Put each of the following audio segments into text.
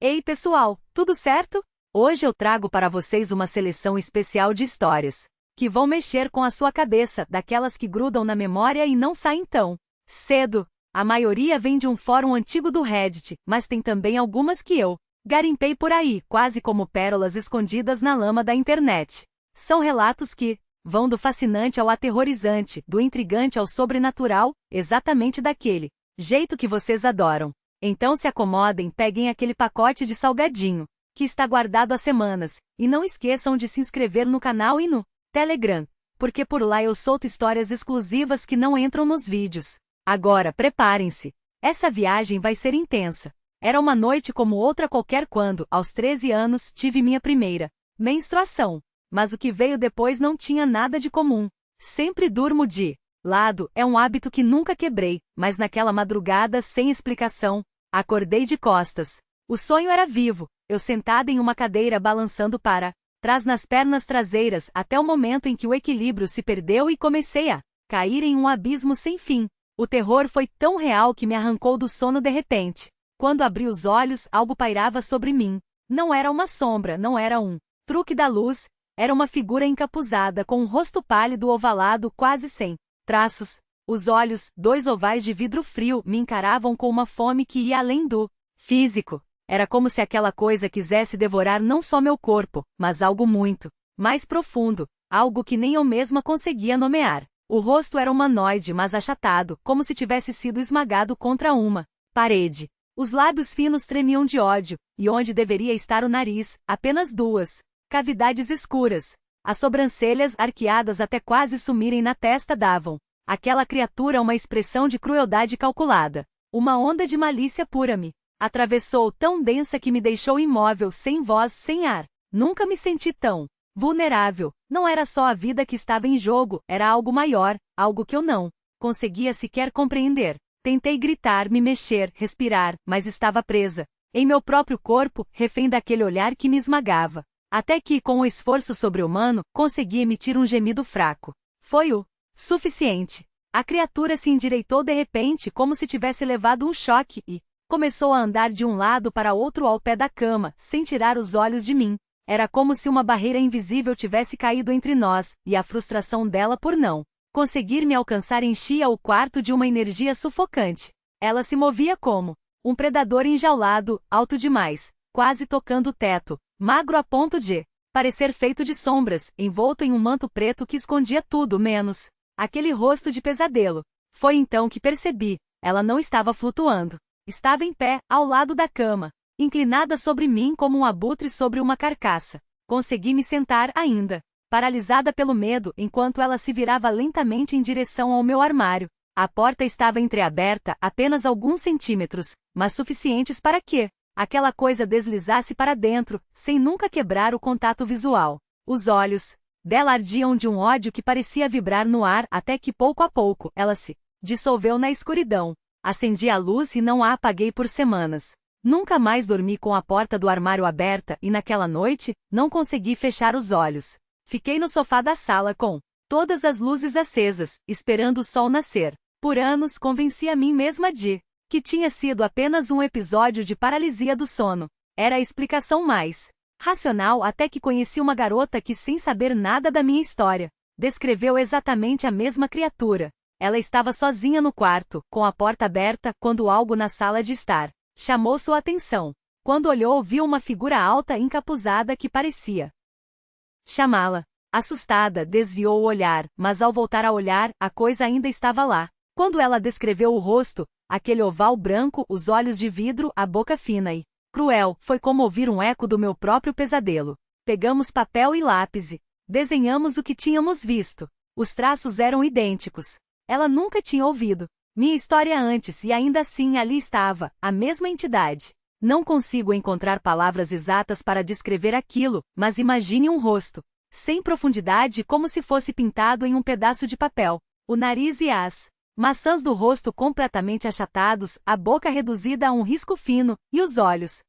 Ei, pessoal, tudo certo? Hoje eu trago para vocês uma seleção especial de histórias que vão mexer com a sua cabeça, daquelas que grudam na memória e não saem tão cedo. A maioria vem de um fórum antigo do Reddit, mas tem também algumas que eu garimpei por aí, quase como pérolas escondidas na lama da internet. São relatos que vão do fascinante ao aterrorizante, do intrigante ao sobrenatural, exatamente daquele jeito que vocês adoram. Então se acomodem, peguem aquele pacote de salgadinho que está guardado há semanas, e não esqueçam de se inscrever no canal e no Telegram, porque por lá eu solto histórias exclusivas que não entram nos vídeos. Agora preparem-se, essa viagem vai ser intensa. Era uma noite como outra qualquer quando, aos 13 anos, tive minha primeira menstruação. Mas o que veio depois não tinha nada de comum. Sempre durmo de lado, é um hábito que nunca quebrei, mas naquela madrugada, sem explicação, acordei de costas. O sonho era vivo, eu sentada em uma cadeira balançando para trás nas pernas traseiras até o momento em que o equilíbrio se perdeu e comecei a cair em um abismo sem fim. O terror foi tão real que me arrancou do sono de repente. Quando abri os olhos, algo pairava sobre mim. Não era uma sombra, não era um truque da luz, era uma figura encapuzada com um rosto pálido ovalado quase sem traços. Os olhos, dois ovais de vidro frio, me encaravam com uma fome que ia além do físico. Era como se aquela coisa quisesse devorar não só meu corpo, mas algo muito mais profundo, algo que nem eu mesma conseguia nomear. O rosto era humanoide, mas achatado, como se tivesse sido esmagado contra uma parede. Os lábios finos tremiam de ódio, e onde deveria estar o nariz, apenas duas cavidades escuras. As sobrancelhas, arqueadas até quase sumirem na testa, davam àquela criatura uma expressão de crueldade calculada. Uma onda de malícia pura me atravessou, tão densa que me deixou imóvel, sem voz, sem ar. Nunca me senti tão vulnerável. Não era só a vida que estava em jogo, era algo maior, algo que eu não conseguia sequer compreender. Tentei gritar, me mexer, respirar, mas estava presa em meu próprio corpo, refém daquele olhar que me esmagava. Até que, com um esforço sobre-humano, consegui emitir um gemido fraco. Foi o suficiente. A criatura se endireitou de repente, como se tivesse levado um choque, e começou a andar de um lado para outro ao pé da cama, sem tirar os olhos de mim. Era como se uma barreira invisível tivesse caído entre nós, e a frustração dela por não conseguir me alcançar enchia o quarto de uma energia sufocante. Ela se movia como um predador enjaulado, alto demais, quase tocando o teto, magro a ponto de parecer feito de sombras, envolto em um manto preto que escondia tudo menos aquele rosto de pesadelo. Foi então que percebi, ela não estava flutuando. Estava em pé, ao lado da cama, inclinada sobre mim como um abutre sobre uma carcaça. Consegui me sentar ainda, paralisada pelo medo, enquanto ela se virava lentamente em direção ao meu armário. A porta estava entreaberta, apenas alguns centímetros, mas suficientes para que aquela coisa deslizasse para dentro, sem nunca quebrar o contato visual. Os olhos dela ardiam de um ódio que parecia vibrar no ar, até que pouco a pouco, ela se dissolveu na escuridão. Acendi a luz e não a apaguei por semanas. Nunca mais dormi com a porta do armário aberta e naquela noite, não consegui fechar os olhos. Fiquei no sofá da sala com todas as luzes acesas, esperando o sol nascer. Por anos convenci a mim mesma de que tinha sido apenas um episódio de paralisia do sono. Era a explicação mais racional, até que conheci uma garota que, sem saber nada da minha história, descreveu exatamente a mesma criatura. Ela estava sozinha no quarto, com a porta aberta, quando algo na sala de estar chamou sua atenção. Quando olhou, viu uma figura alta encapuzada que parecia chamá-la. Assustada, desviou o olhar, mas ao voltar a olhar, a coisa ainda estava lá. Quando ela descreveu o rosto, aquele oval branco, os olhos de vidro, a boca fina e cruel, foi como ouvir um eco do meu próprio pesadelo. Pegamos papel e lápis e desenhamos o que tínhamos visto. Os traços eram idênticos. Ela nunca tinha ouvido minha história antes e ainda assim ali estava, a mesma entidade. Não consigo encontrar palavras exatas para descrever aquilo, mas imagine um rosto sem profundidade, como se fosse pintado em um pedaço de papel. O nariz e as maçãs do rosto completamente achatados, a boca reduzida a um risco fino, e os olhos.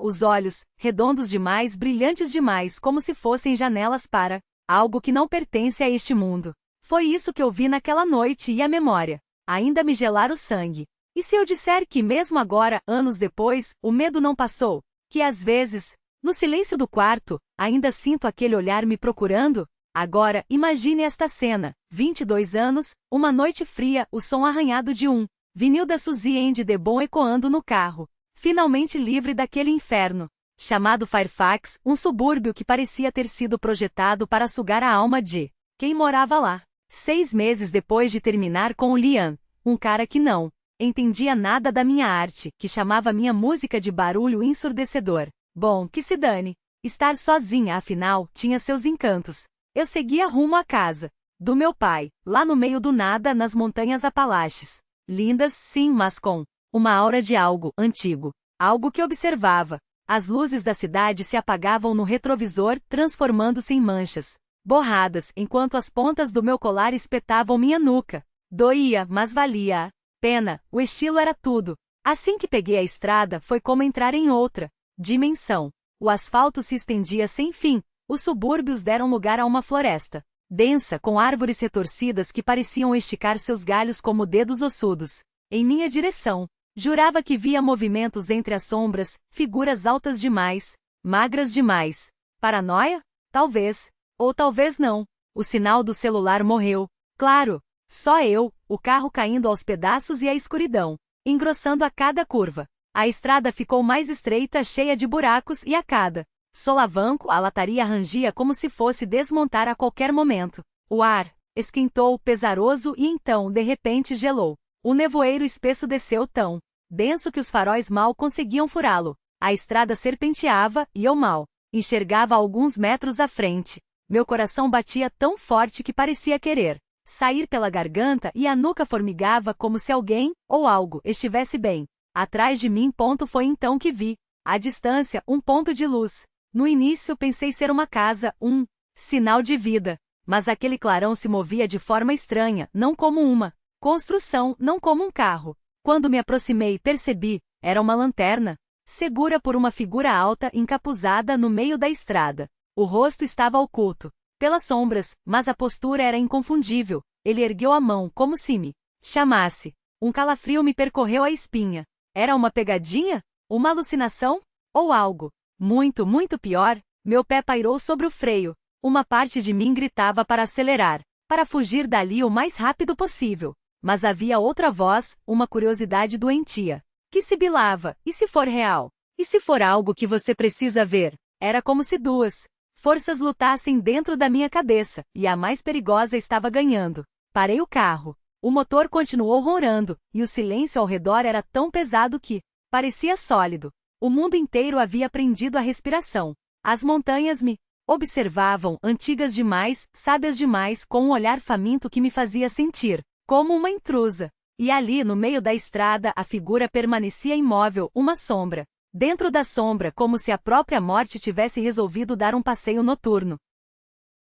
Os olhos, redondos demais, brilhantes demais, como se fossem janelas para algo que não pertence a este mundo. Foi isso que eu vi naquela noite e a memória ainda me gelar o sangue. E se eu disser que mesmo agora, anos depois, o medo não passou? Que às vezes, no silêncio do quarto, ainda sinto aquele olhar me procurando? Agora, imagine esta cena, 22 anos, uma noite fria, o som arranhado de um vinil da Suzy and the Bom ecoando no carro. Finalmente livre daquele inferno chamado Fairfax, um subúrbio que parecia ter sido projetado para sugar a alma de quem morava lá. 6 meses depois de terminar com o Liam, um cara que não entendia nada da minha arte, que chamava minha música de barulho ensurdecedor. Bom, que se dane. Estar sozinha, afinal, tinha seus encantos. Eu seguia rumo à casa do meu pai, lá no meio do nada nas montanhas Apalaches. Lindas, sim, mas com uma aura de algo antigo. Algo que observava. As luzes da cidade se apagavam no retrovisor, transformando-se em manchas borradas, enquanto as pontas do meu colar espetavam minha nuca. Doía, mas valia a pena. O estilo era tudo. Assim que peguei a estrada, foi como entrar em outra dimensão. O asfalto se estendia sem fim. Os subúrbios deram lugar a uma floresta densa, com árvores retorcidas que pareciam esticar seus galhos como dedos ossudos em minha direção. Jurava que via movimentos entre as sombras, figuras altas demais, magras demais. Paranoia? Talvez. Ou talvez não. O sinal do celular morreu. Claro. Só eu, o carro caindo aos pedaços e a escuridão engrossando a cada curva. A estrada ficou mais estreita, cheia de buracos, e a cada solavanco a lataria rangia como se fosse desmontar a qualquer momento. O ar esquentou, pesaroso, e então, de repente, gelou. O nevoeiro espesso desceu tão denso que os faróis mal conseguiam furá-lo. A estrada serpenteava, e eu mal enxergava a alguns metros à frente. Meu coração batia tão forte que parecia querer sair pela garganta e a nuca formigava como se alguém, ou algo, estivesse bem atrás de mim. Foi então que vi, à distância, um ponto de luz. No início pensei ser uma casa, um sinal de vida. Mas aquele clarão se movia de forma estranha, não como uma construção, não como um carro. Quando me aproximei, percebi, era uma lanterna, segura por uma figura alta encapuzada no meio da estrada. O rosto estava oculto pelas sombras, mas a postura era inconfundível. Ele ergueu a mão como se me chamasse. Um calafrio me percorreu a espinha. Era uma pegadinha? Uma alucinação? Ou algo muito, muito pior? Meu pé pairou sobre o freio. Uma parte de mim gritava para acelerar, para fugir dali o mais rápido possível. Mas havia outra voz, uma curiosidade doentia, que sibilava: e se for real? E se for algo que você precisa ver? Era como se duas forças lutassem dentro da minha cabeça, e a mais perigosa estava ganhando. Parei o carro. O motor continuou ronrando, e o silêncio ao redor era tão pesado que parecia sólido. O mundo inteiro havia prendido a respiração. As montanhas me observavam, antigas demais, sábias demais, com um olhar faminto que me fazia sentir como uma intrusa. E ali, no meio da estrada, a figura permanecia imóvel, uma sombra. Dentro da sombra, como se a própria morte tivesse resolvido dar um passeio noturno.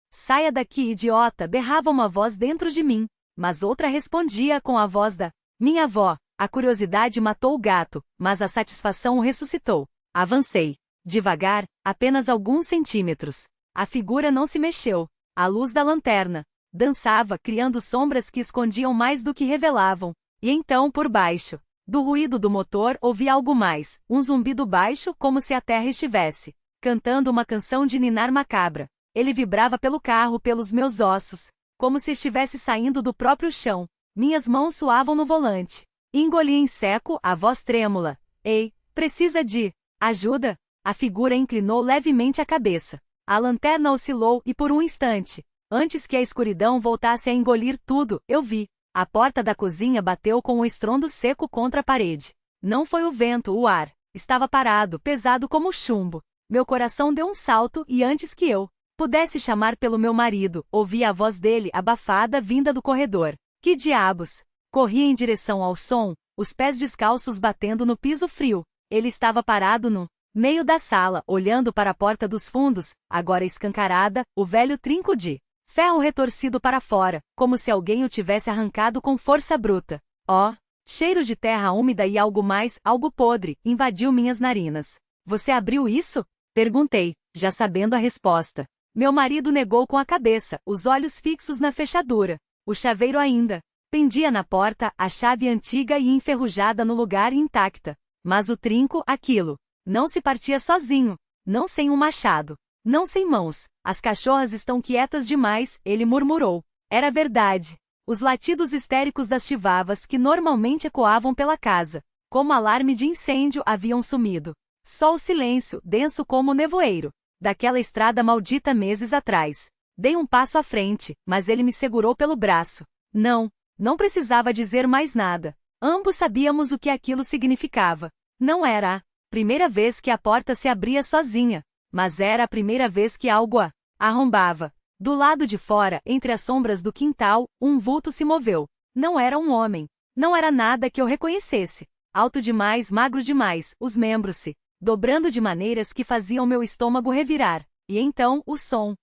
Saia daqui, idiota, berrava uma voz dentro de mim. Mas outra respondia com a voz da minha avó. A curiosidade matou o gato, mas a satisfação o ressuscitou. Avancei. Devagar, apenas alguns centímetros. A figura não se mexeu. A luz da lanterna dançava, criando sombras que escondiam mais do que revelavam. E então, por baixo do ruído do motor, ouvi algo mais, um zumbido baixo, como se a terra estivesse cantando uma canção de ninar macabra. Ele vibrava pelo carro, pelos meus ossos, como se estivesse saindo do próprio chão. Minhas mãos suavam no volante. Engoli em seco, a voz trêmula: ei, precisa de ajuda? A figura inclinou levemente a cabeça. A lanterna oscilou e por um instante, antes que a escuridão voltasse a engolir tudo, eu vi. A porta da cozinha bateu com um estrondo seco contra a parede. Não foi o vento, o ar estava parado, pesado como chumbo. Meu coração deu um salto e antes que eu pudesse chamar pelo meu marido, ouvi a voz dele abafada vinda do corredor. Que diabos? Corri em direção ao som, os pés descalços batendo no piso frio. Ele estava parado no meio da sala, olhando para a porta dos fundos, agora escancarada, o velho trinco de ferro retorcido para fora, como se alguém o tivesse arrancado com força bruta. Oh! Cheiro de terra úmida e algo mais, algo podre, invadiu minhas narinas. Você abriu isso? Perguntei, já sabendo a resposta. Meu marido negou com a cabeça, os olhos fixos na fechadura. O chaveiro ainda pendia na porta, a chave antiga e enferrujada no lugar intacta. Mas o trinco, aquilo Não se partia sozinho. Não sem um machado. Não sem mãos. As cachorras estão quietas demais, ele murmurou. Era verdade. Os latidos histéricos das chivavas que normalmente ecoavam pela casa, como alarme de incêndio, haviam sumido. Só o silêncio, denso como o nevoeiro, daquela estrada maldita meses atrás. Dei um passo à frente, mas ele me segurou pelo braço. Não precisava dizer mais nada. Ambos sabíamos o que aquilo significava. Não era a primeira vez que a porta se abria sozinha, mas era a primeira vez que algo a arrombava. Do lado de fora, entre as sombras do quintal, um vulto se moveu. Não era um homem. Não era nada que eu reconhecesse. Alto demais, magro demais, os membros se dobrando de maneiras que faziam meu estômago revirar. E então, o som.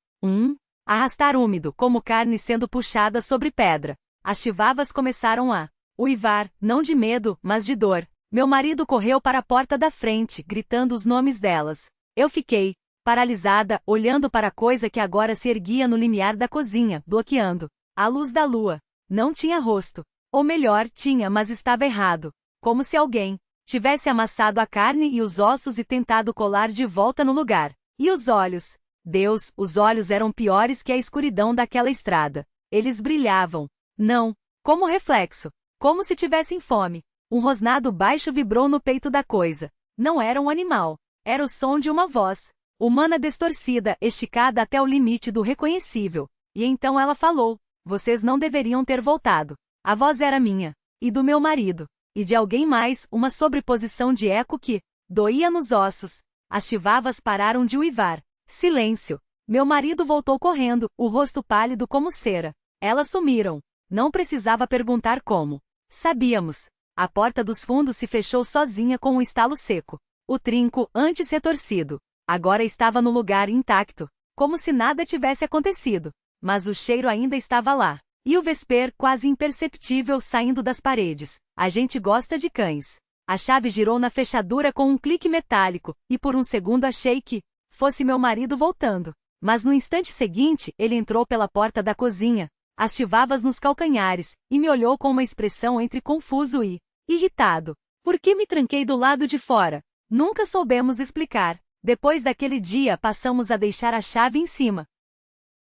Arrastar úmido, como carne sendo puxada sobre pedra. As chivavas começaram a uivar, não de medo, mas de dor. Meu marido correu para a porta da frente, gritando os nomes delas. Eu fiquei paralisada, olhando para a coisa que agora se erguia no limiar da cozinha, bloqueando a luz da lua. Não tinha rosto. Ou melhor, tinha, mas estava errado. Como se alguém tivesse amassado a carne e os ossos e tentado colar de volta no lugar. E os olhos? Deus, os olhos eram piores que a escuridão daquela estrada. Eles brilhavam. Não. Como reflexo. Como se tivessem fome. Um rosnado baixo vibrou no peito da coisa. Não era um animal. Era o som de uma voz. Humana distorcida, esticada até o limite do reconhecível. E então ela falou. Vocês não deveriam ter voltado. A voz era minha. E do meu marido. E de alguém mais, uma sobreposição de eco que doía nos ossos. As chivavas pararam de uivar. Silêncio. Meu marido voltou correndo, o rosto pálido como cera. Elas sumiram. Não precisava perguntar como. Sabíamos. A porta dos fundos se fechou sozinha com um estalo seco. O trinco, antes retorcido, agora estava no lugar intacto, como se nada tivesse acontecido. Mas o cheiro ainda estava lá. E o vesper, quase imperceptível, saindo das paredes. A gente gosta de cães. A chave girou na fechadura com um clique metálico, e por um segundo achei que fosse meu marido voltando. Mas no instante seguinte, ele entrou pela porta da cozinha, as chivavas nos calcanhares, e me olhou com uma expressão entre confuso e irritado. Por que me tranquei do lado de fora? Nunca soubemos explicar. Depois daquele dia, passamos a deixar a chave em cima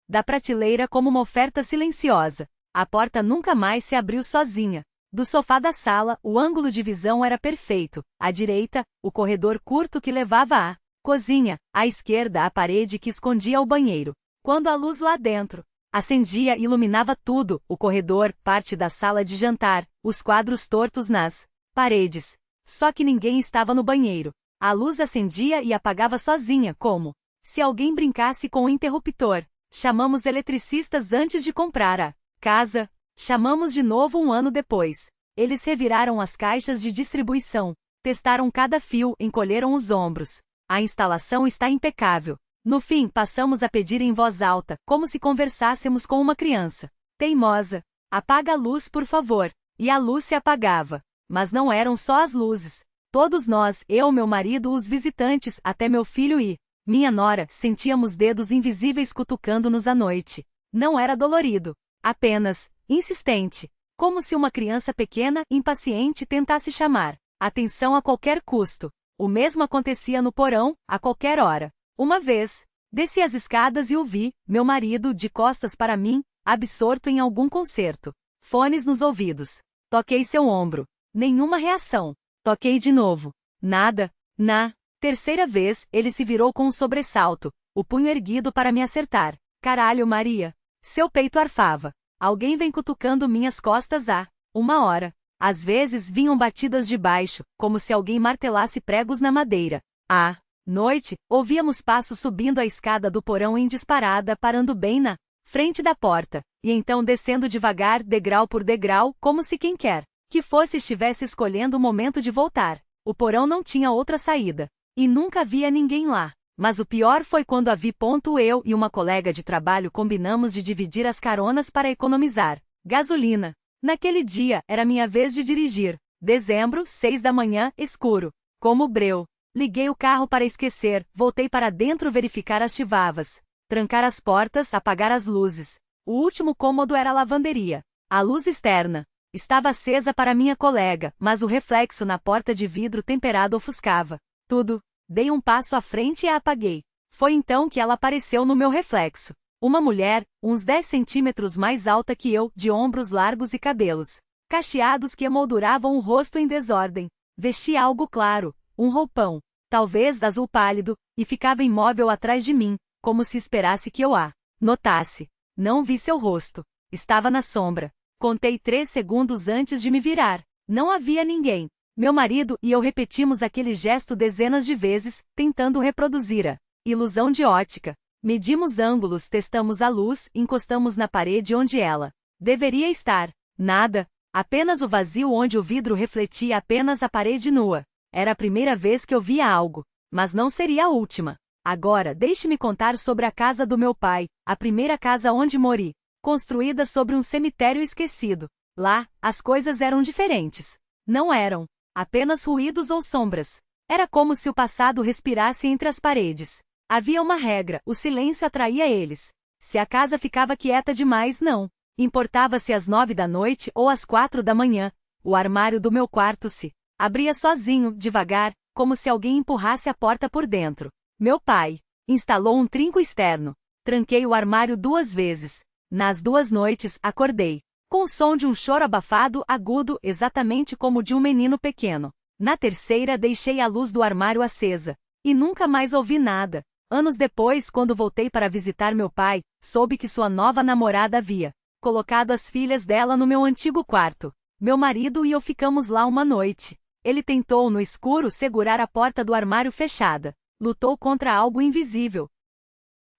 da prateleira como uma oferta silenciosa. A porta nunca mais se abriu sozinha. Do sofá da sala, o ângulo de visão era perfeito. À direita, o corredor curto que levava à cozinha. À esquerda, a parede que escondia o banheiro. Quando a luz lá dentro acendia e iluminava tudo, o corredor, parte da sala de jantar, os quadros tortos nas paredes. Só que ninguém estava no banheiro. A luz acendia e apagava sozinha, como se alguém brincasse com o interruptor. Chamamos eletricistas antes de comprar a casa. Chamamos de novo um ano depois. Eles reviraram as caixas de distribuição. Testaram cada fio, encolheram os ombros. A instalação está impecável. No fim, passamos a pedir em voz alta, como se conversássemos com uma criança. Teimosa. Apaga a luz, por favor. E a luz se apagava. Mas não eram só as luzes. Todos nós, eu, meu marido, os visitantes, até meu filho e minha nora, sentíamos dedos invisíveis cutucando-nos à noite. Não era dolorido. Apenas insistente. Como se uma criança pequena, impaciente, tentasse chamar atenção a qualquer custo. O mesmo acontecia no porão, a qualquer hora. Uma vez, desci as escadas e o vi, meu marido, de costas para mim, absorto em algum concerto. Fones nos ouvidos. Toquei seu ombro. Nenhuma reação. Toquei de novo. Nada. Na terceira vez, ele se virou com um sobressalto, o punho erguido para me acertar. Caralho, Maria. Seu peito arfava. Alguém vem cutucando minhas costas há uma hora. Às vezes vinham batidas de baixo, como se alguém martelasse pregos na madeira. À noite, ouvíamos passos subindo a escada do porão em disparada, parando bem na frente da porta, e então descendo devagar, degrau por degrau, como se quem quer que fosse estivesse escolhendo o momento de voltar. O porão não tinha outra saída. E nunca havia ninguém lá. Mas o pior foi quando a vi. Eu e uma colega de trabalho combinamos de dividir as caronas para economizar gasolina. Naquele dia, era minha vez de dirigir. Dezembro, 6 da manhã, escuro. Como breu. Liguei o carro para esquecer, voltei para dentro verificar as chivavas. Trancar as portas, apagar as luzes. O último cômodo era a lavanderia. A luz externa estava acesa para minha colega, mas o reflexo na porta de vidro temperado ofuscava tudo. Dei um passo à frente e a apaguei. Foi então que ela apareceu no meu reflexo. Uma mulher, uns 10 centímetros mais alta que eu, de ombros largos e cabelos cacheados que emolduravam o rosto em desordem. Vestia algo claro, um roupão, talvez azul pálido, e ficava imóvel atrás de mim, como se esperasse que eu a notasse. Não vi seu rosto. Estava na sombra. Contei 3 segundos antes de me virar. Não havia ninguém. Meu marido e eu repetimos aquele gesto dezenas de vezes, tentando reproduzir a ilusão de ótica. Medimos ângulos, testamos a luz, encostamos na parede onde ela deveria estar. Nada. Apenas o vazio onde o vidro refletia apenas a parede nua. Era a primeira vez que eu via algo. Mas não seria a última. Agora, deixe-me contar sobre a casa do meu pai, a primeira casa onde mori. Construída sobre um cemitério esquecido. Lá, as coisas eram diferentes. Não eram apenas ruídos ou sombras. Era como se o passado respirasse entre as paredes. Havia uma regra, o silêncio atraía eles. Se a casa ficava quieta demais, não importava se às 9 da noite ou às 4 da manhã, o armário do meu quarto se abria sozinho, devagar, como se alguém empurrasse a porta por dentro. Meu pai instalou um trinco externo. Tranquei o armário 2 vezes. Nas 2 noites, acordei com o som de um choro abafado, agudo, exatamente como o de um menino pequeno. Na terceira, deixei a luz do armário acesa. E nunca mais ouvi nada. Anos depois, quando voltei para visitar meu pai, soube que sua nova namorada havia colocado as filhas dela no meu antigo quarto. Meu marido e eu ficamos lá uma noite. Ele tentou, no escuro, segurar a porta do armário fechada. Lutou contra algo invisível,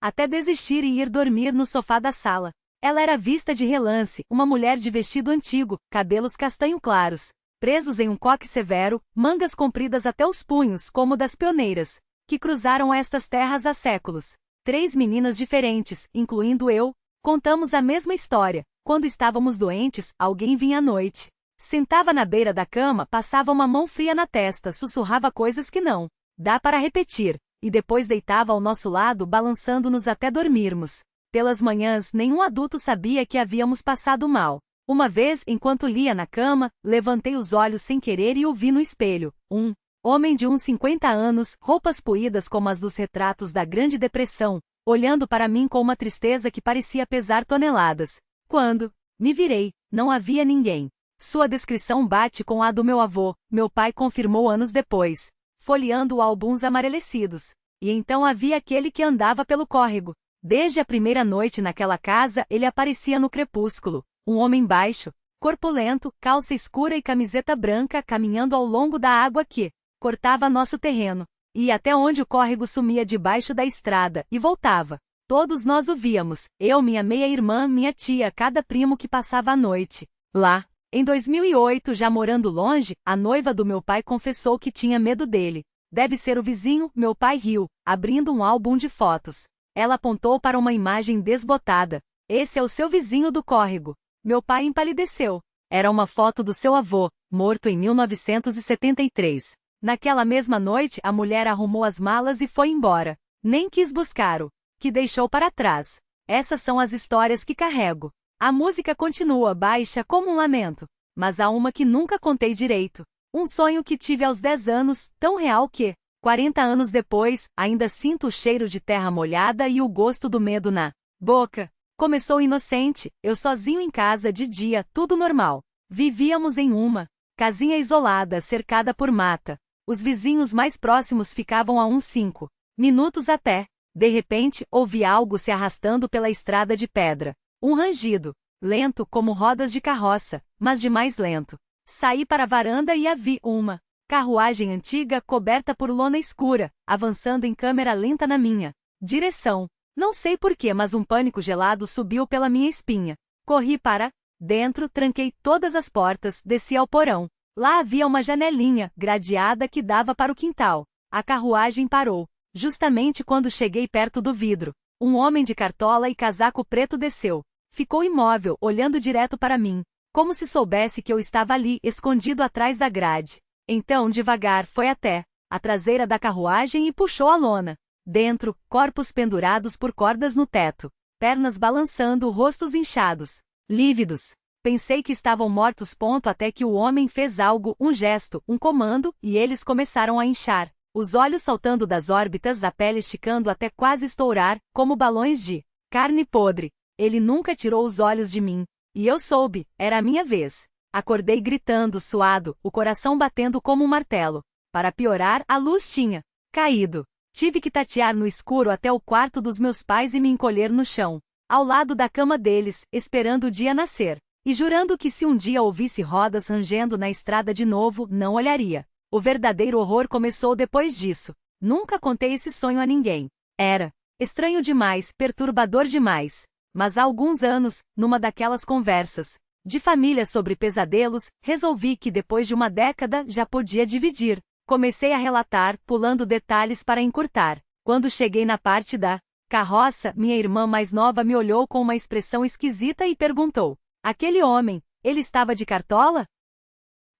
até desistir e ir dormir no sofá da sala. Ela era vista de relance, uma mulher de vestido antigo, cabelos castanho claros, presos em um coque severo, mangas compridas até os punhos como das pioneiras, que cruzaram estas terras há séculos. 3 meninas diferentes, incluindo eu, contamos a mesma história. Quando estávamos doentes, alguém vinha à noite. Sentava na beira da cama, passava uma mão fria na testa, sussurrava coisas que não dá para repetir, e depois deitava ao nosso lado, balançando-nos até dormirmos. Pelas manhãs, nenhum adulto sabia que havíamos passado mal. Uma vez, enquanto lia na cama, levantei os olhos sem querer e o vi no espelho. Um homem de uns 50 anos, roupas poídas como as dos retratos da Grande Depressão, olhando para mim com uma tristeza que parecia pesar toneladas. Quando me virei, não havia ninguém. Sua descrição bate com a do meu avô, meu pai confirmou anos depois, folheando álbuns amarelecidos. E então havia aquele que andava pelo córrego. Desde a primeira noite naquela casa, ele aparecia no crepúsculo. Um homem baixo, corpulento, calça escura e camiseta branca, caminhando ao longo da água que cortava nosso terreno. Ia até onde o córrego sumia debaixo da estrada, e voltava. Todos nós o víamos, eu, minha meia-irmã, minha tia, cada primo que passava a noite lá. Em 2008, já morando longe, a noiva do meu pai confessou que tinha medo dele. Deve ser o vizinho, meu pai riu, abrindo um álbum de fotos. Ela apontou para uma imagem desbotada. Esse é o seu vizinho do córrego. Meu pai empalideceu. Era uma foto do seu avô, morto em 1973. Naquela mesma noite, a mulher arrumou as malas e foi embora. Nem quis buscar o que deixou para trás. Essas são as histórias que carrego. A música continua baixa como um lamento. Mas há uma que nunca contei direito. Um sonho que tive aos 10 anos, tão real que, 40 anos depois, ainda sinto o cheiro de terra molhada e o gosto do medo na boca. Começou inocente, eu sozinho em casa de dia, tudo normal. Vivíamos em uma casinha isolada, cercada por mata. Os vizinhos mais próximos ficavam a uns 5 minutos a pé. De repente, ouvi algo se arrastando pela estrada de pedra. Um rangido, lento como rodas de carroça, mas de mais lento. Saí para a varanda e a vi uma carruagem antiga coberta por lona escura, avançando em câmera lenta na minha direção. Não sei porquê, mas um pânico gelado subiu pela minha espinha. Corri para dentro, tranquei todas as portas, desci ao porão. Lá havia uma janelinha, gradeada, que dava para o quintal. A carruagem parou. Justamente quando cheguei perto do vidro, um homem de cartola e casaco preto desceu. Ficou imóvel, olhando direto para mim, como se soubesse que eu estava ali, escondido atrás da grade. Então, devagar, foi até a traseira da carruagem e puxou a lona. Dentro, corpos pendurados por cordas no teto, pernas balançando, rostos inchados, lívidos. Pensei que estavam mortos. Até que o homem fez algo, um gesto, um comando, e eles começaram a inchar. Os olhos saltando das órbitas, a pele esticando até quase estourar, como balões de carne podre. Ele nunca tirou os olhos de mim. E eu soube, era a minha vez. Acordei gritando, suado, o coração batendo como um martelo. Para piorar, a luz tinha caído. Tive que tatear no escuro até o quarto dos meus pais e me encolher no chão, ao lado da cama deles, esperando o dia nascer. E jurando que se um dia ouvisse rodas rangendo na estrada de novo, não olharia. O verdadeiro horror começou depois disso. Nunca contei esse sonho a ninguém. Era estranho demais, perturbador demais. Mas há alguns anos, numa daquelas conversas de família sobre pesadelos, resolvi que depois de uma década já podia dividir. Comecei a relatar, pulando detalhes para encurtar. Quando cheguei na parte da carroça, minha irmã mais nova me olhou com uma expressão esquisita e perguntou: aquele homem, ele estava de cartola?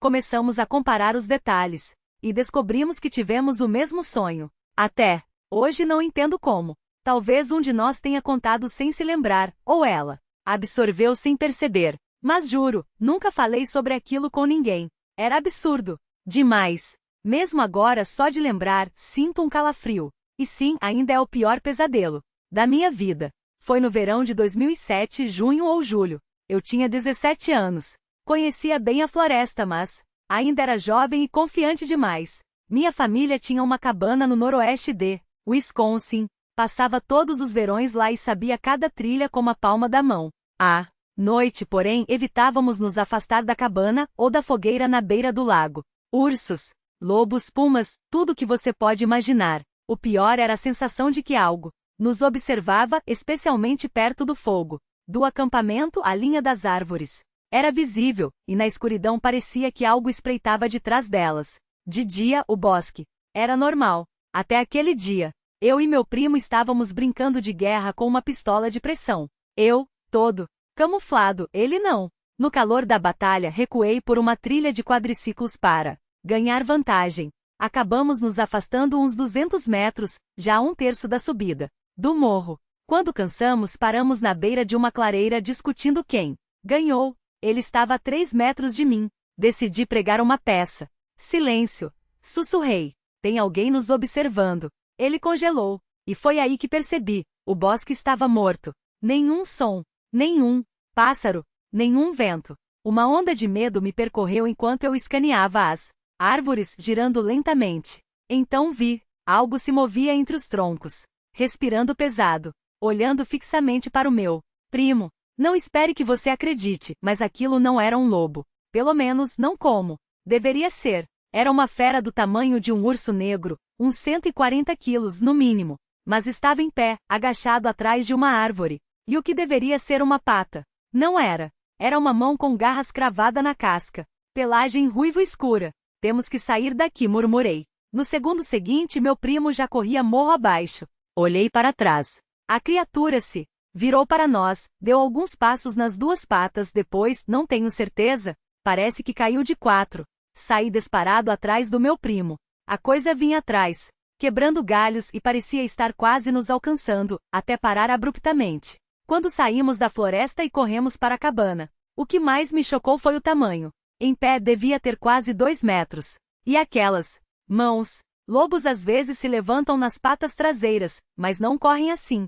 Começamos a comparar os detalhes. E descobrimos que tivemos o mesmo sonho. Até hoje não entendo como. Talvez um de nós tenha contado sem se lembrar, ou ela absorveu sem perceber. Mas juro, nunca falei sobre aquilo com ninguém. Era absurdo. Demais. Mesmo agora, só de lembrar, sinto um calafrio. E sim, ainda é o pior pesadelo da minha vida. Foi no verão de 2007, junho ou julho. Eu tinha 17 anos. Conhecia bem a floresta, mas ainda era jovem e confiante demais. Minha família tinha uma cabana no noroeste de Wisconsin. Passava todos os verões lá e sabia cada trilha como a palma da mão. À noite, porém, evitávamos nos afastar da cabana ou da fogueira na beira do lago. Ursos, lobos, pumas, tudo que você pode imaginar. O pior era a sensação de que algo nos observava, especialmente perto do fogo. Do acampamento, a linha das árvores era visível, e na escuridão parecia que algo espreitava de trás delas. De dia, o bosque era normal. Até aquele dia. Eu e meu primo estávamos brincando de guerra com uma pistola de pressão. Eu, todo camuflado, ele não. No calor da batalha, recuei por uma trilha de quadriciclos para ganhar vantagem. Acabamos nos afastando uns 200 metros, já a um terço da subida do morro. Quando cansamos, paramos na beira de uma clareira discutindo quem ganhou. Ele estava a 3 metros de mim. Decidi pregar uma peça. Silêncio. Sussurrei. Tem alguém nos observando. Ele congelou. E foi aí que percebi. O bosque estava morto. Nenhum som. Nenhum pássaro. Nenhum vento. Uma onda de medo me percorreu enquanto eu escaneava as árvores, girando lentamente. Então vi. Algo se movia entre os troncos. Respirando pesado. Olhando fixamente para o meu primo. Não espere que você acredite, mas aquilo não era um lobo. Pelo menos não como deveria ser. Era uma fera do tamanho de um urso negro, uns 140 quilos no mínimo. Mas estava em pé, agachado atrás de uma árvore. E o que deveria ser uma pata? Não era. Era uma mão com garras cravada na casca. Pelagem ruivo escura. Temos que sair daqui, murmurei. No segundo seguinte, meu primo já corria morro abaixo. Olhei para trás. A criatura se virou para nós, deu alguns passos nas duas patas, depois, não tenho certeza, parece que caiu de 4. Saí disparado atrás do meu primo. A coisa vinha atrás, quebrando galhos e parecia estar quase nos alcançando, até parar abruptamente. Quando saímos da floresta e corremos para a cabana, o que mais me chocou foi o tamanho. Em pé devia ter quase 2 metros. E aquelas mãos. Lobos às vezes se levantam nas patas traseiras, mas não correm assim.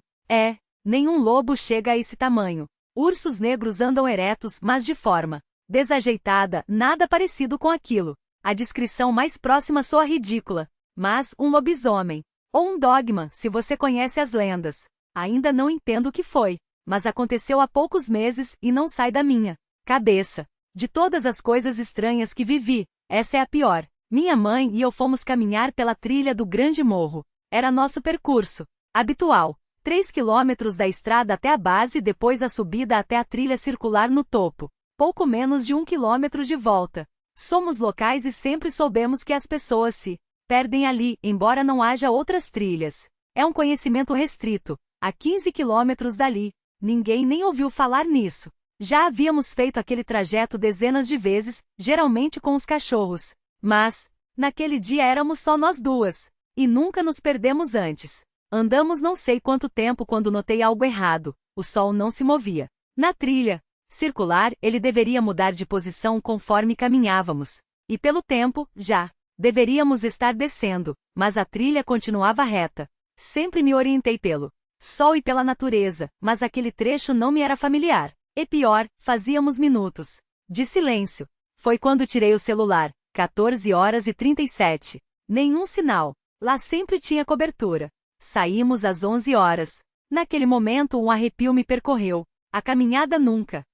Nenhum lobo chega a esse tamanho. Ursos negros andam eretos, mas de forma desajeitada, nada parecido com aquilo. A descrição mais próxima soa ridícula. Mas um lobisomem. Ou um dogma, se você conhece as lendas. Ainda não entendo o que foi. Mas aconteceu há poucos meses e não sai da minha cabeça. De todas as coisas estranhas que vivi, essa é a pior. Minha mãe e eu fomos caminhar pela trilha do Grande Morro. Era nosso percurso habitual. 3 quilômetros da estrada até a base, depois a subida até a trilha circular no topo. Pouco menos de 1 quilômetro de volta. Somos locais e sempre soubemos que as pessoas se perdem ali, embora não haja outras trilhas. É um conhecimento restrito. A 15 quilômetros dali. Ninguém nem ouviu falar nisso. Já havíamos feito aquele trajeto dezenas de vezes, geralmente com os cachorros. Mas, naquele dia éramos só nós duas. E nunca nos perdemos antes. Andamos não sei quanto tempo quando notei algo errado. O sol não se movia. Na trilha circular, ele deveria mudar de posição conforme caminhávamos. E pelo tempo, já Deveríamos estar descendo, mas a trilha continuava reta. Sempre me orientei pelo sol e pela natureza, mas aquele trecho não me era familiar. E pior, fazíamos minutos de silêncio. Foi quando tirei o celular, 14h37. Nenhum sinal. Lá sempre tinha cobertura. Saímos às 11h. Naquele momento um arrepio me percorreu. A caminhada nunca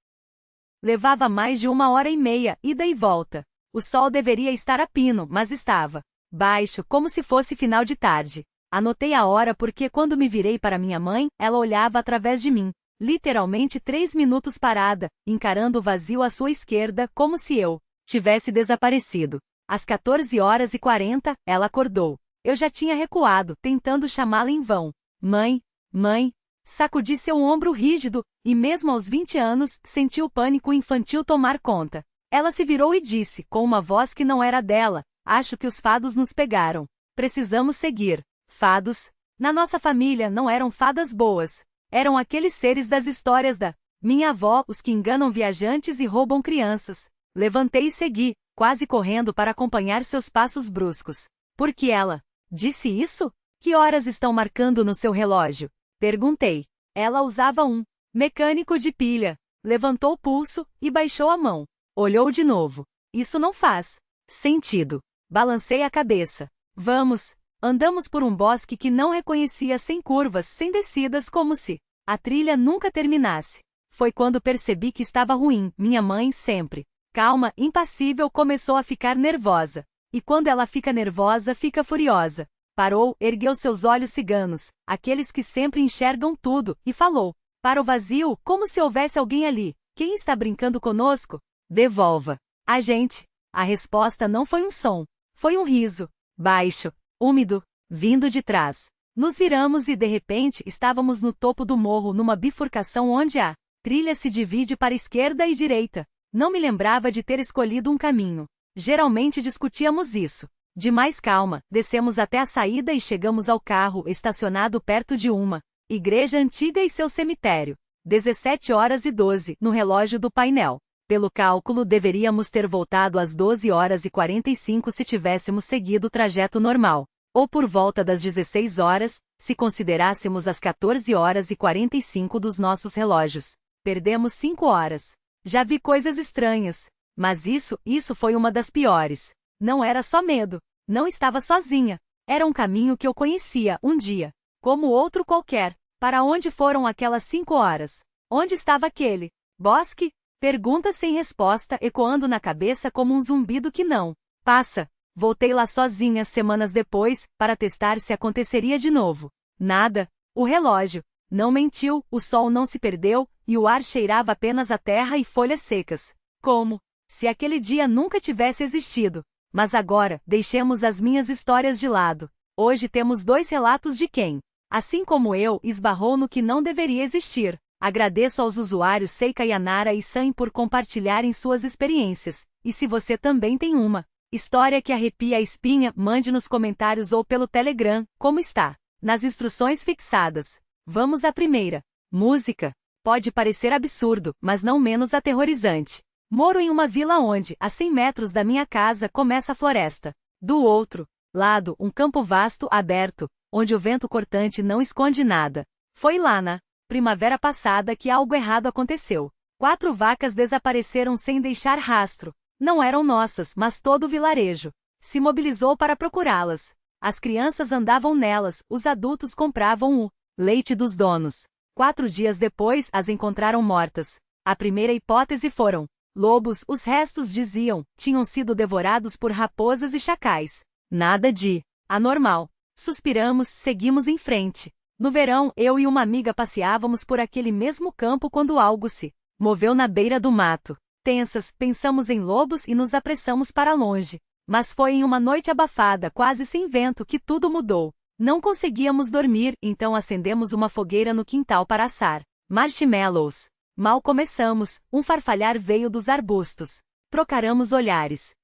levava mais de 1h30, ida e volta. O sol deveria estar a pino, mas estava baixo, como se fosse final de tarde. Anotei a hora porque quando me virei para minha mãe, ela olhava através de mim. Literalmente 3 minutos parada, encarando o vazio à sua esquerda, como se eu tivesse desaparecido. Às 14h40, ela acordou. Eu já tinha recuado, tentando chamá-la em vão. Mãe, mãe. Sacudi seu ombro rígido, e mesmo aos 20 anos, senti o pânico infantil tomar conta. Ela se virou e disse, com uma voz que não era dela, acho que os fados nos pegaram. Precisamos seguir. Fados? Na nossa família não eram fadas boas. Eram aqueles seres das histórias da minha avó, os que enganam viajantes e roubam crianças. Levantei e segui, quase correndo para acompanhar seus passos bruscos. Por que ela disse isso? Que horas estão marcando no seu relógio? Perguntei. Ela usava um mecânico de pilha. Levantou o pulso e baixou a mão. Olhou de novo. Isso não faz sentido. Balancei a cabeça. Vamos. Andamos por um bosque que não reconhecia, sem curvas, sem descidas, como se a trilha nunca terminasse. Foi quando percebi que estava ruim. Minha mãe, sempre calma, impassível, começou a ficar nervosa. E quando ela fica nervosa, fica furiosa. Parou, ergueu seus olhos ciganos, aqueles que sempre enxergam tudo, e falou. Para o vazio, como se houvesse alguém ali. Quem está brincando conosco? Devolva. A gente. A resposta não foi um som. Foi um riso. Baixo. Úmido. Vindo de trás. Nos viramos e de repente estávamos no topo do morro, numa bifurcação onde a trilha se divide para esquerda e direita. Não me lembrava de ter escolhido um caminho. Geralmente discutíamos isso. De mais calma, descemos até a saída e chegamos ao carro estacionado perto de uma igreja antiga e seu cemitério. 17h12 no relógio do painel. Pelo cálculo, deveríamos ter voltado às 12h45 se tivéssemos seguido o trajeto normal. Ou por volta das 16h, se considerássemos as 14h45 dos nossos relógios. Perdemos 5 horas. Já vi coisas estranhas. Mas isso foi uma das piores. Não era só medo. Não estava sozinha. Era um caminho que eu conhecia, um dia. Como outro qualquer. Para onde foram aquelas 5 horas? Onde estava aquele bosque? Pergunta sem resposta, ecoando na cabeça como um zumbido que não passa. Voltei lá sozinha semanas depois, para testar se aconteceria de novo. Nada. O relógio não mentiu, o sol não se perdeu, e o ar cheirava apenas a terra e folhas secas. Como se aquele dia nunca tivesse existido. Mas agora, deixemos as minhas histórias de lado. Hoje temos 2 relatos de quem, assim como eu, esbarrou no que não deveria existir. Agradeço aos usuários Seika Yanara e Sam por compartilharem suas experiências. E se você também tem uma história que arrepia a espinha, mande nos comentários ou pelo Telegram, como está nas instruções fixadas. Vamos à primeira. Música. Pode parecer absurdo, mas não menos aterrorizante. Moro em uma vila onde, a 100 metros da minha casa, começa a floresta. Do outro lado, um campo vasto, aberto, onde o vento cortante não esconde nada. Foi lá na primavera passada que algo errado aconteceu. 4 vacas desapareceram sem deixar rastro. Não eram nossas, mas todo o vilarejo se mobilizou para procurá-las. As crianças andavam nelas, os adultos compravam o leite dos donos. 4 dias depois, as encontraram mortas. A primeira hipótese foram lobos, os restos diziam, tinham sido devorados por raposas e chacais. Nada de anormal. Suspiramos, seguimos em frente. No verão, eu e uma amiga passeávamos por aquele mesmo campo quando algo se moveu na beira do mato. Tensas, pensamos em lobos e nos apressamos para longe. Mas foi em uma noite abafada, quase sem vento, que tudo mudou. Não conseguíamos dormir, então acendemos uma fogueira no quintal para assar marshmallows. Mal começamos, um farfalhar veio dos arbustos. Trocáramos olhares.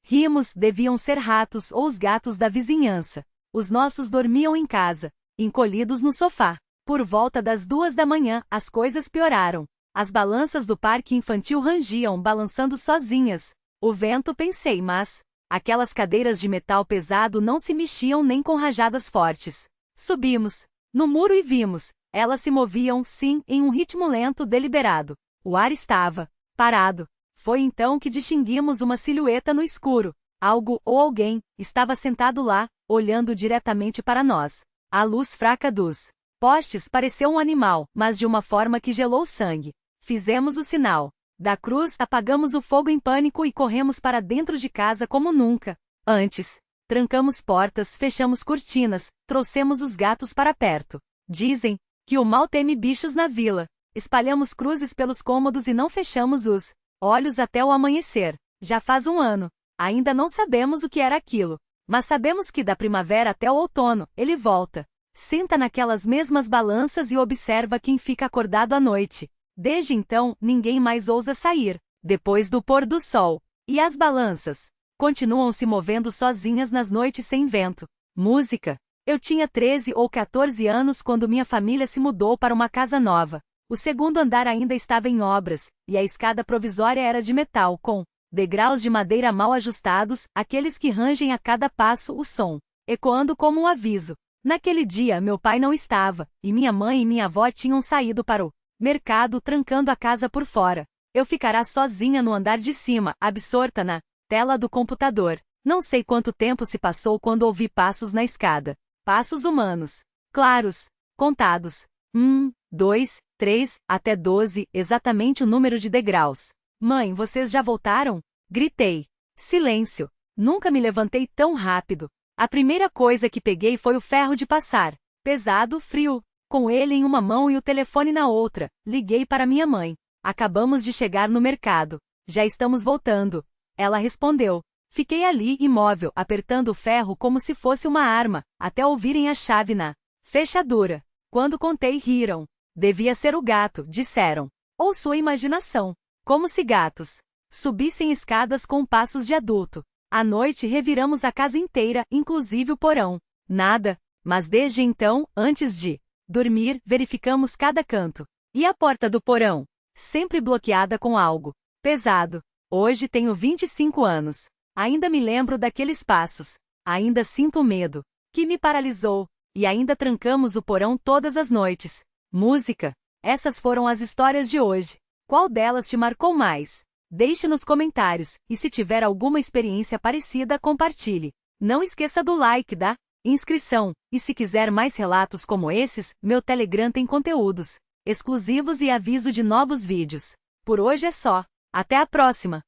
Rimos, deviam ser ratos ou os gatos da vizinhança. Os nossos dormiam em casa, encolhidos no sofá. Por volta das 2 da manhã, as coisas pioraram. As balanças do parque infantil rangiam, balançando sozinhas. O vento, pensei, mas Aquelas cadeiras de metal pesado não se mexiam nem com rajadas fortes. Subimos no muro e vimos. Elas se moviam, sim, em um ritmo lento deliberado. O ar estava parado. Foi então que distinguimos uma silhueta no escuro. Algo ou alguém estava sentado lá, olhando diretamente para nós. A luz fraca dos postes pareceu um animal, mas de uma forma que gelou o sangue. Fizemos o sinal da cruz, apagamos o fogo em pânico e corremos para dentro de casa como nunca antes. Trancamos portas, fechamos cortinas, trouxemos os gatos para perto. Dizem que o mal teme bichos na vila. Espalhamos cruzes pelos cômodos e não fechamos os olhos até o amanhecer. Já faz um ano. Ainda não sabemos o que era aquilo. Mas sabemos que da primavera até o outono, ele volta. Senta naquelas mesmas balanças e observa quem fica acordado à noite. Desde então, ninguém mais ousa sair, depois do pôr do sol. E as balanças continuam se movendo sozinhas nas noites sem vento. Música. Eu tinha 13 ou 14 anos quando minha família se mudou para uma casa nova. O segundo andar ainda estava em obras, e a escada provisória era de metal, com degraus de madeira mal ajustados, aqueles que rangem a cada passo o som, ecoando como um aviso. Naquele dia meu pai não estava, e minha mãe e minha avó tinham saído para o mercado, trancando a casa por fora. Eu ficará sozinha no andar de cima, absorta na tela do computador. Não sei quanto tempo se passou quando ouvi passos na escada. Passos humanos. Claros. Contados. 1, 2, 3, até 12, exatamente o número de degraus. Mãe, vocês já voltaram? Gritei. Silêncio. Nunca me levantei tão rápido. A primeira coisa que peguei foi o ferro de passar. Pesado, frio. Com ele em uma mão e o telefone na outra, liguei para minha mãe. Acabamos de chegar no mercado. Já estamos voltando. Ela respondeu. Fiquei ali, imóvel, apertando o ferro como se fosse uma arma, até ouvirem a chave na fechadura. Quando contei, riram. Devia ser o gato, disseram. Ou sua imaginação. Como se gatos subissem escadas com passos de adulto. À noite reviramos a casa inteira, inclusive o porão. Nada. Mas desde então, antes de dormir, verificamos cada canto. E a porta do porão? Sempre bloqueada com algo pesado. Hoje tenho 25 anos. Ainda me lembro daqueles passos. Ainda sinto medo que me paralisou. E ainda trancamos o porão todas as noites. Música. Essas foram as histórias de hoje. Qual delas te marcou mais? Deixe nos comentários. E se tiver alguma experiência parecida, compartilhe. Não esqueça do like, da inscrição. E se quiser mais relatos como esses, meu Telegram tem conteúdos exclusivos e aviso de novos vídeos. Por hoje é só. Até a próxima!